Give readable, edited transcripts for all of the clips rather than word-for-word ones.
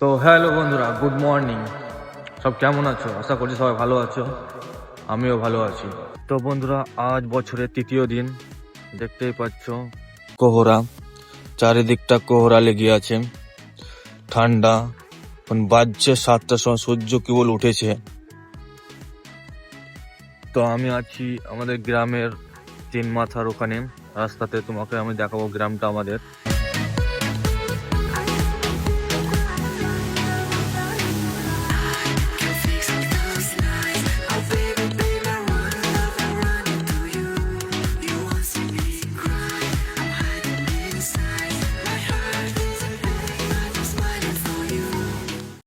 তো হ্যালো বন্ধুরা, good morning. সব কেমন আছো? আশা করছি সবাই ভালো আছো, আমিও ভালো আছি। তো বন্ধুরা, আজ বছরের তৃতীয় দিন, দেখতেই পাচ্ছ কোহরা, চারিদিকটা কোহরা লেগে আছে, ঠান্ডা। এখন বাজছে 7টার সময়, সূর্য কেবল উঠেছে। তো আমি আছি আমাদের গ্রামের 3 মাথার ওখানে রাস্তাতে, তোমাকে আমি দেখাবো গ্রামটা আমাদের।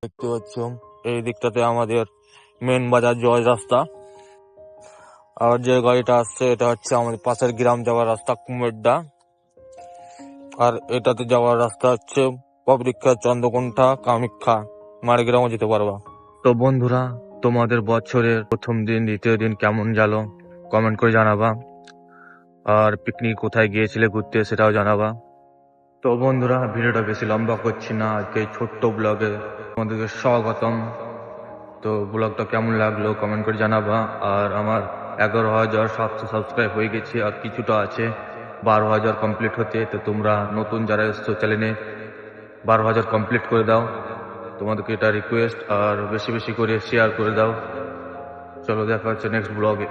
দেখতে পাচ্ছ এই দিকটাতে আমাদের মেন বাজার জয় রাস্তা, আর যে গাড়িটা আসছে এটা হচ্ছে আমাদের পাশের গ্রাম যাওয়ার রাস্তা কুমেরডা, আর এটাতে যাওয়ার রাস্তা হচ্ছে পবরিক্ষা, চন্দ্রকোন্ঠা, কামাখ্যা, মারগ্রামও যেতে পারবা। তো বন্ধুরা, তোমাদের বছরের প্রথম দিন দ্বিতীয় দিন কেমন গেল কমেন্ট করে জানাবা, আর পিকনিক কোথায় গিয়েছিলে ঘুরতে সেটাও জানাবা। তো বন্ধুরা, ভিডিওটা বেশি লম্বা করছি না, আজকে এই ছোট্ট ব্লগে তোমাদেরকে স্বাগতম। তো ব্লগটা কেমন লাগলো কমেন্ট করে জানাবা। আর আমার 11,700 সাবস্ক্রাইব হয়ে গেছে, আর কিছুটা আছে 12,000 কমপ্লিট হতে। তো তোমরা নতুন যারা এসছো চ্যানেলে 12,000 কমপ্লিট করে দাও, তোমাদেরকে এটা রিকোয়েস্ট, আর বেশি বেশি করে শেয়ার করে দাও। চলো দেখা হচ্ছে নেক্সট ব্লগে।